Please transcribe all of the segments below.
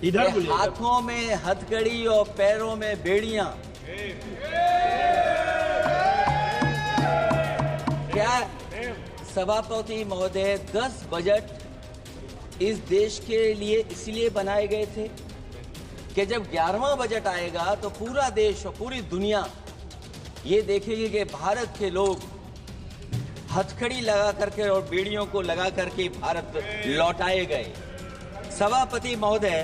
इधर हाथों में हथकड़ी और पैरों में बेड़ियां। क्या सभापति महोदय 10 बजट इस देश के लिए इसलिए बनाए गए थे कि जब 11वां बजट आएगा तो पूरा देश और पूरी दुनिया ये देखेगी कि भारत के लोग हथकड़ी लगा करके और बेड़ियों को लगा करके भारत लौटाए गए। सभापति महोदय,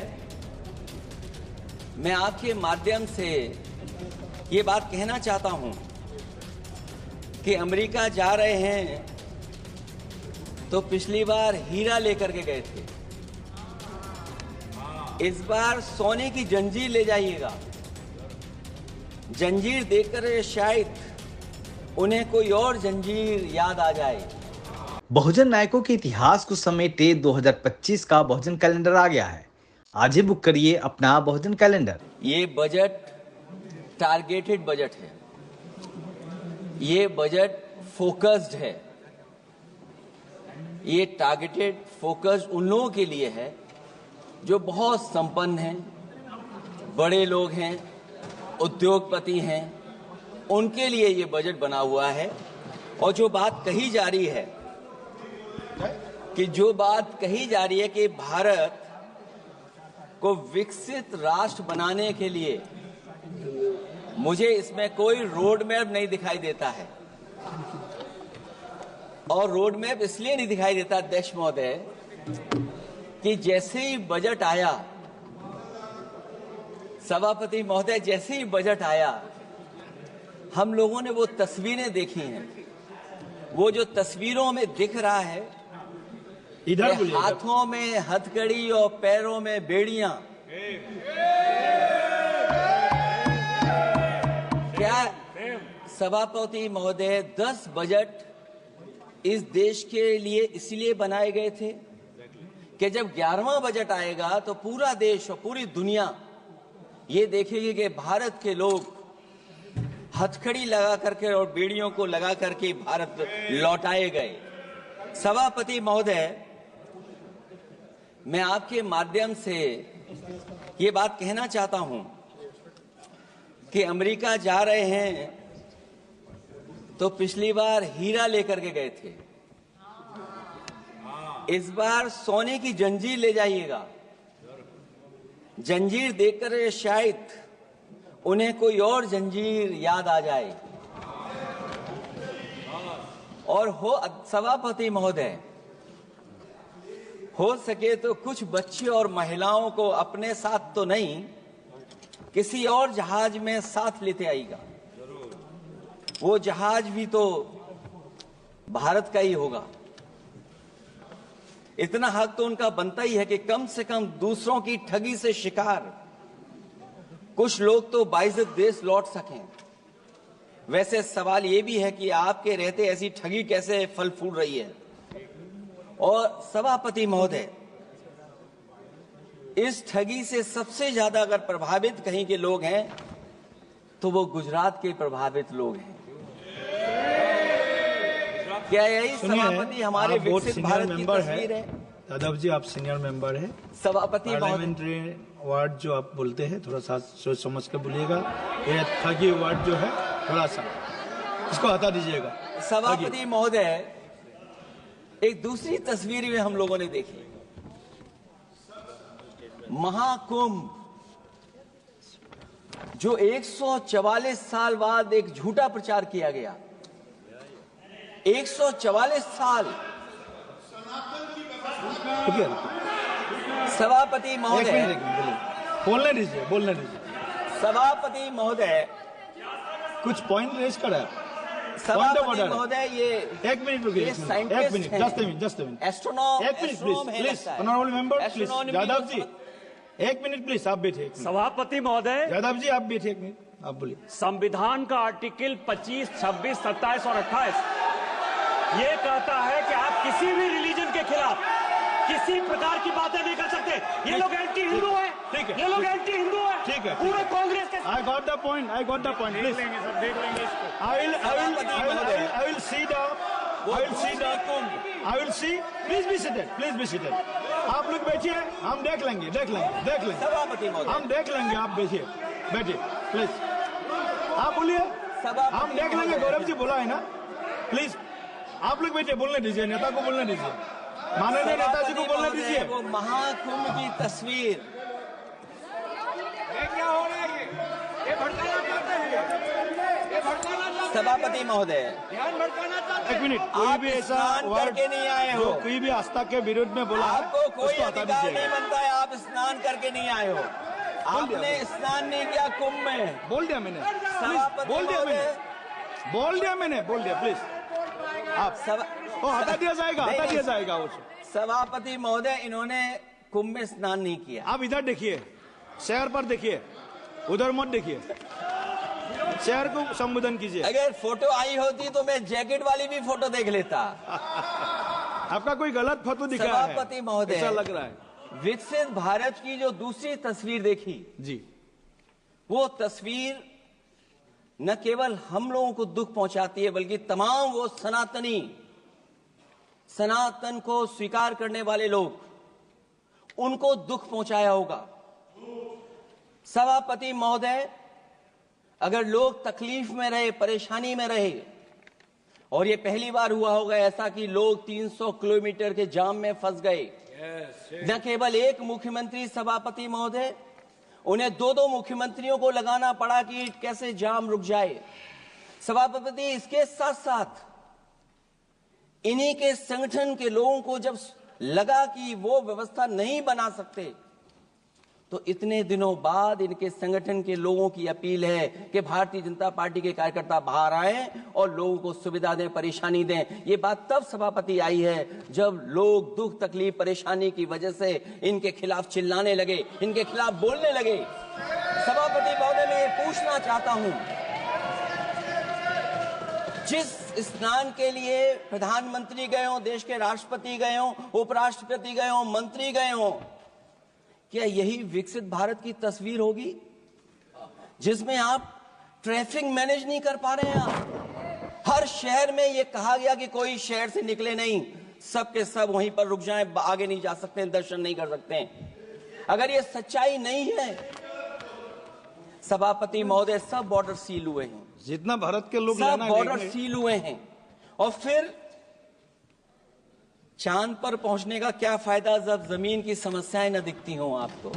मैं आपके माध्यम से ये बात कहना चाहता हूं कि अमेरिका जा रहे हैं तो पिछली बार हीरा लेकर के गए थे, इस बार सोने की जंजीर ले जाइएगा। जंजीर देखकर शायद उन्हें कोई और जंजीर याद आ जाए। बहुजन नायकों के इतिहास को समेटे 2025 का बहुजन कैलेंडर आ गया है। आज ही बुक करिए अपना बहुजन कैलेंडर। ये बजट टारगेटेड बजट है, ये बजट फोकस्ड है, ये टारगेटेड फोकस्ड उन लोगों के लिए है जो बहुत संपन्न हैं, बड़े लोग हैं, उद्योगपति हैं, उनके लिए ये बजट बना हुआ है। और जो बात कही जा रही है कि भारत को विकसित राष्ट्र बनाने के लिए, मुझे इसमें कोई रोड मैप नहीं दिखाई देता है। और रोड मैप इसलिए नहीं दिखाई देता अध्यक्ष महोदय कि जैसे ही बजट आया, सभापति महोदय, जैसे ही बजट आया, हम लोगों ने वो तस्वीरें देखी हैं। वो जो तस्वीरों में दिख रहा है, इधर हाथों में हथकड़ी और पैरों में बेड़ियां। क्या सभापति महोदय 10 बजट इस देश के लिए इसलिए बनाए गए थे कि जब 11वां बजट आएगा तो पूरा देश और पूरी दुनिया ये देखेगी कि भारत के लोग हथकड़ी लगा करके और बेड़ियों को लगा करके भारत लौटाए गए। सभापति महोदय, मैं आपके माध्यम से ये बात कहना चाहता हूं कि अमेरिका जा रहे हैं तो पिछली बार हीरा लेकर के गए थे, इस बार सोने की जंजीर ले जाइएगा। जंजीर देखकर शायद उन्हें कोई और जंजीर याद आ जाए। और सभापति महोदय, हो सके तो कुछ बच्चे और महिलाओं को अपने साथ तो नहीं, किसी और जहाज में साथ लेते आएगा। वो जहाज भी तो भारत का ही होगा। इतना हक तो उनका बनता ही है कि कम से कम दूसरों की ठगी से शिकार कुछ लोग तो बाइज्जत देश लौट सकें। वैसे सवाल ये भी है कि आपके रहते ऐसी ठगी कैसे फल फूल रही है। और सभापति महोदय, इस ठगी से सबसे ज्यादा अगर प्रभावित कहीं के लोग हैं तो वो गुजरात के प्रभावित लोग हैं। क्या यही सभापति हमारे विकसित भारत की तस्वीर है? यादव जी, आप सीनियर मेंबर हैं। सभापति पार्लियामेंट्री वर्ड जो आप बोलते हैं थोड़ा सा सोच समझ के बोलिएगा। ये ठगी वर्ड जो है थोड़ा सा इसको हटा दीजिएगा। सभापति महोदय, एक दूसरी तस्वीर में हम लोगों ने देखी, महाकुंभ जो 144 साल बाद एक झूठा प्रचार किया गया। 144 साल। सभापति महोदय, बोलने दीजिए। सभापति महोदय, कुछ पॉइंट रेज करा। सभापति महोदय, ये एक मिनट रुकिए, एक मिनट, जस्ट मिनट, एस्ट्रोनॉम, एक minute please, honourable member please, Yadav ji एक मिनट प्लीज, आप बैठिए। सभापति महोदय, यादव जी आप बैठिए, एक मिनट, आप बोलिए। संविधान का आर्टिकल 25, 26, 27 और 28 ये कहता है कि आप किसी भी रिलीजन के खिलाफ किसी प्रकार की बातें नहीं कर सकते। ये लोग एंटी हिंदू है, ठीक है, ये लोग एंटी हिंदू है, ठीक है, पूरे कांग्रेस के। I got the point, please. देख लेंगे इसको। I will see, please be seated। आप लोग बैठिए, हम देख लेंगे। सभापति महोदय, हम देख लेंगे, आप बैठिए प्लीज। आप बोलिए, हम देख लेंगे। गौरव जी बोला है ना, प्लीज आप लोग बैठिए, बोलने दीजिए, नेता को बोलने दीजिए, माननीय नेताजी को बोलने दीजिए। वो महाकुंभ की तस्वीर, क्या हो रहा है? ये भड़काना चाहते हैं, ये भड़काना चाहते हैं। सभापति महोदय, ध्यान भड़काना चाहते हैं। एक मिनट, कोई आप भी ऐसा स्नान वर्ड करके नहीं आए हो, जो कोई भी आस्था के विरुद्ध में बोला है, आपको कोई उसको हटा अधिकार नहीं दीजिएगा। बनता है। आप स्नान करके नहीं आए हो, आपने स्नान नहीं किया कुंभ में। बोल दिया मैंने, सभापति बोल दिया महोदय, प्लीज। आप हटा दिया जाएगा उसे। सभापति महोदय, इन्होंने कुंभ में स्नान नहीं किया। आप इधर देखिए, शहर पर देखिए, उधर मत देखिए, शहर को संबोधन कीजिए। अगर फोटो आई होती तो मैं जैकेट वाली भी फोटो देख लेता। आपका कोई गलत फोटो दिखा है, सभापति महोदय, ऐसा लग रहा है। विकसित भारत की जो दूसरी तस्वीर देखी जी, वो तस्वीर न केवल हम लोगों को दुख पहुंचाती है, बल्कि तमाम वो सनातन को स्वीकार करने वाले लोग, उनको दुख पहुंचाया होगा। सभापति महोदय, अगर लोग तकलीफ में रहे, परेशानी में रहे, और ये पहली बार हुआ होगा ऐसा कि लोग 300 किलोमीटर के जाम में फंस गए, न केवल एक मुख्यमंत्री सभापति महोदय, उन्हें 2-2 मुख्यमंत्रियों को लगाना पड़ा कि कैसे जाम रुक जाए। सभापति, इसके साथ साथ इन्हीं के संगठन के लोगों को जब लगा कि वो व्यवस्था नहीं बना सकते, तो इतने दिनों बाद इनके संगठन के लोगों की अपील है कि भारतीय जनता पार्टी के कार्यकर्ता बाहर आए और लोगों को सुविधा दें, परेशानी दें। ये बात तब सभापति आई है जब लोग दुख, तकलीफ, परेशानी की वजह से इनके खिलाफ चिल्लाने लगे, इनके खिलाफ बोलने लगे। सभापति महोदय, मैं ये पूछना चाहता हूं, जिस स्नान के लिए प्रधानमंत्री गए हो, देश के राष्ट्रपति गए हो, उपराष्ट्रपति गए हो, मंत्री गए हो, क्या यही विकसित भारत की तस्वीर होगी जिसमें आप ट्रैफिक मैनेज नहीं कर पा रहे हैं? आप हर शहर में ये कहा गया कि कोई शहर से निकले नहीं, सब के सब वहीं पर रुक जाएं, आगे नहीं जा सकते, दर्शन नहीं कर सकते। अगर ये सच्चाई नहीं है सभापति महोदय, सब बॉर्डर सील हुए हैं, जितना भारत के लोग सब बॉर्डर सील हुए हैं, और फिर चांद पर पहुंचने का क्या फायदा जब जमीन की समस्याएं न दिखती हों आपको।